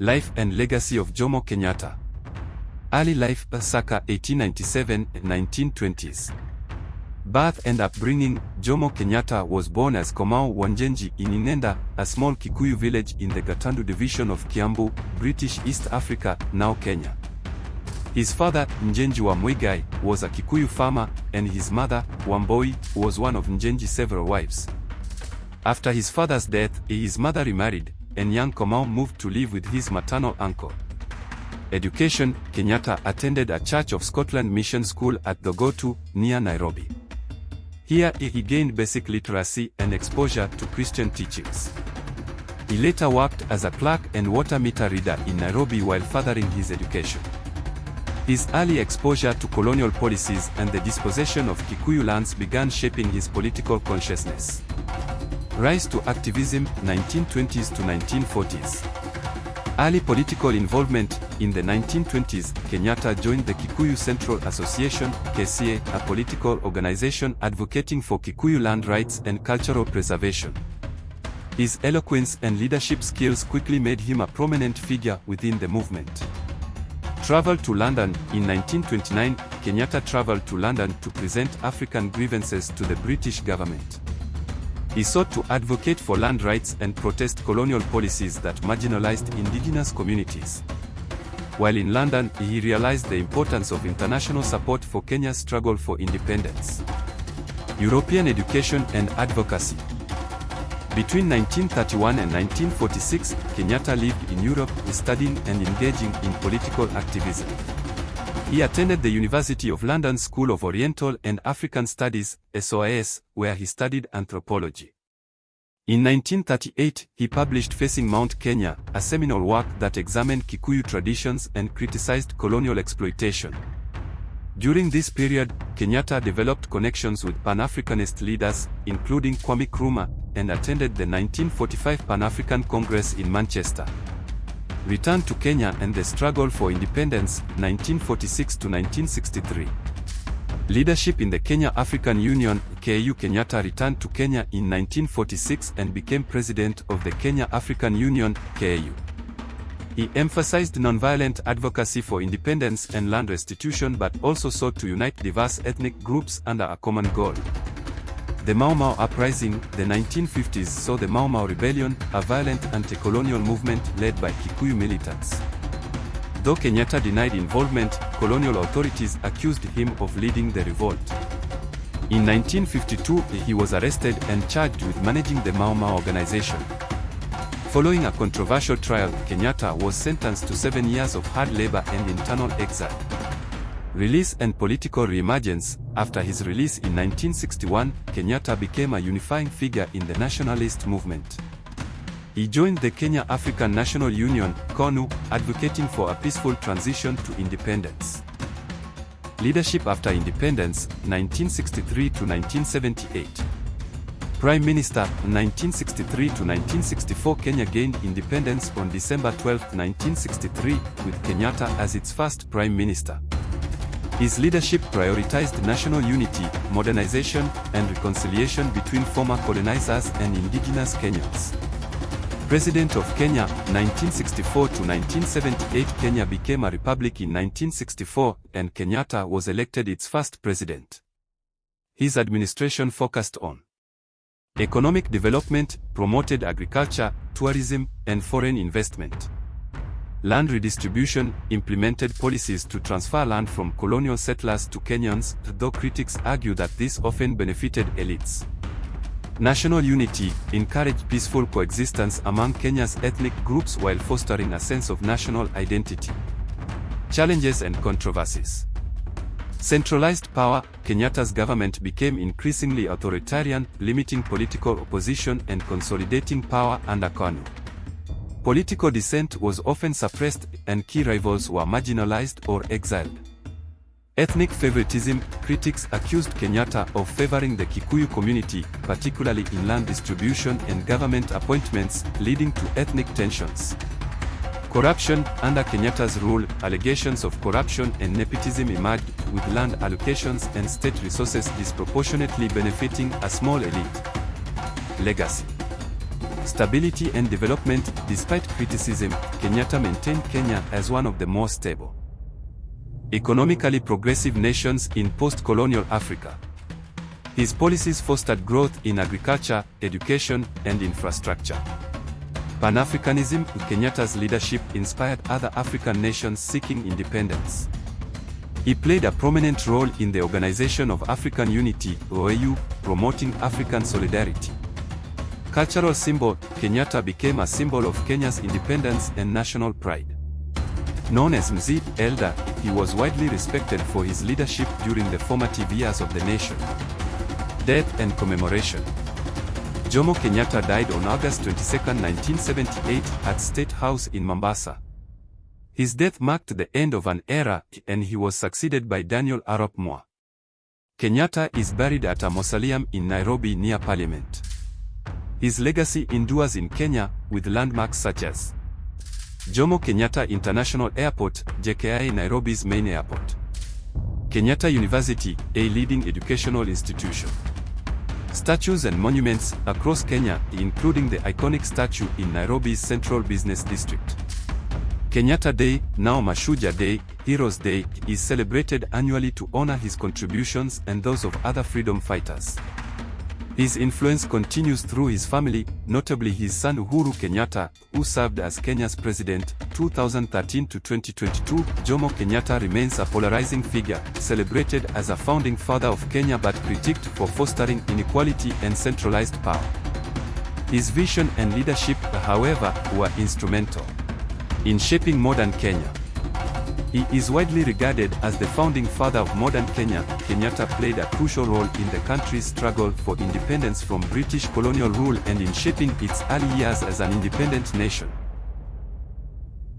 Life and legacy of Jomo Kenyatta. Early life circa 1897 and 1920s. Birth and upbringing. Jomo Kenyatta was born as Komau Wanjenji in Inenda, a small Kikuyu village in the Gatundu division of Kiambu, British East Africa, now Kenya. His father, Njenji wa Mwigai, was a Kikuyu farmer, and his mother, Wamboi, was one of Njenji's several wives. After his father's death, his mother remarried, and young Komau moved to live with his maternal uncle. Education. Kenyatta attended a Church of Scotland mission school at Thogotu, near Nairobi. Here he gained basic literacy and exposure to Christian teachings. He later worked as a clerk and water meter reader in Nairobi while furthering his education. His early exposure to colonial policies and the dispossession of Kikuyu lands began shaping his political consciousness. Rise to activism, 1920s to 1940s. Early political involvement. In the 1920s, Kenyatta joined the Kikuyu Central Association, KCA, a political organization advocating for Kikuyu land rights and cultural preservation. His eloquence and leadership skills quickly made him a prominent figure within the movement. Travel to London. In 1929, Kenyatta traveled to London to present African grievances to the British government. He sought to advocate for land rights and protest colonial policies that marginalized indigenous communities. While in London, he realized the importance of international support for Kenya's struggle for independence. European education and advocacy. Between 1931 and 1946, Kenyatta lived in Europe, studying and engaging in political activism. He attended the University of London School of Oriental and African Studies, SOAS, where he studied anthropology. In 1938, he published Facing Mount Kenya, a seminal work that examined Kikuyu traditions and criticized colonial exploitation. During this period, Kenyatta developed connections with Pan-Africanist leaders, including Kwame Nkrumah, and attended the 1945 Pan-African Congress in Manchester. Return to Kenya and the struggle for independence, 1946 to 1963. Leadership in the Kenya African Union, KAU. Kenyatta returned to Kenya in 1946 and became president of the Kenya African Union, KAU. He emphasized nonviolent advocacy for independence and land restitution, but also sought to unite diverse ethnic groups under a common goal. The Mau Mau Uprising. The 1950s saw the Mau Mau Rebellion, a violent anti-colonial movement led by Kikuyu militants. Though Kenyatta denied involvement, colonial authorities accused him of leading the revolt. In 1952, he was arrested and charged with managing the Mau Mau organization. Following a controversial trial, Kenyatta was sentenced to 7 years of hard labor and internal exile. Release and political reemergence. After his release in 1961, Kenyatta became a unifying figure in the nationalist movement. He joined the Kenya African National Union, KONU, advocating for a peaceful transition to independence. Leadership after independence, 1963 to 1978. Prime Minister, 1963 to 1964. Kenya gained independence on December 12, 1963, with Kenyatta as its first Prime Minister. His leadership prioritized national unity, modernization, and reconciliation between former colonizers and indigenous Kenyans. President of Kenya, 1964 to 1978. Kenya became a republic in 1964, and Kenyatta was elected its first president. His administration focused on economic development, promoted agriculture, tourism, and foreign investment. Land redistribution, implemented policies to transfer land from colonial settlers to Kenyans, though critics argue that this often benefited elites. National unity, encouraged peaceful coexistence among Kenya's ethnic groups while fostering a sense of national identity. Challenges and controversies. Centralized power. Kenyatta's government became increasingly authoritarian, limiting political opposition and consolidating power under KONU. Political dissent was often suppressed, and key rivals were marginalized or exiled. Ethnic favoritism. Critics accused Kenyatta of favoring the Kikuyu community, particularly in land distribution and government appointments, leading to ethnic tensions. Corruption. Under Kenyatta's rule, allegations of corruption and nepotism emerged, with land allocations and state resources disproportionately benefiting a small elite. Legacy. stability and development. Despite criticism, Kenyatta maintained Kenya as one of the more stable, economically progressive nations in post-colonial Africa. His policies fostered growth in agriculture, education, and infrastructure. Pan-Africanism. Kenyatta's leadership inspired other African nations seeking independence. He played a prominent role in the Organization of African Unity (OAU), promoting African solidarity. Cultural symbol. Kenyatta became a symbol of Kenya's independence and national pride. Known as Mzee Elder, he was widely respected for his leadership during the formative years of the nation. Death and commemoration. Jomo Kenyatta died on August 22, 1978, at State House in Mombasa. His death marked the end of an era, and he was succeeded by Daniel Arap Moi. Kenyatta is buried at a mausoleum in Nairobi near Parliament. His legacy endures in Kenya, with landmarks such as Jomo Kenyatta International Airport, JKIA, Nairobi's main airport. Kenyatta University, a leading educational institution. Statues and monuments across Kenya, including the iconic statue in Nairobi's Central Business District. Kenyatta Day, now Mashujaa Day, Heroes Day, is celebrated annually to honor his contributions and those of other freedom fighters. His influence continues through his family, notably his son Uhuru Kenyatta, who served as Kenya's president, 2013 to 2022. Jomo Kenyatta remains a polarizing figure, celebrated as a founding father of Kenya but critiqued for fostering inequality and centralized power. His vision and leadership, however, were instrumental in shaping modern Kenya. He is widely regarded as the founding father of modern Kenya. Kenyatta played a crucial role in the country's struggle for independence from British colonial rule and in shaping its early years as an independent nation.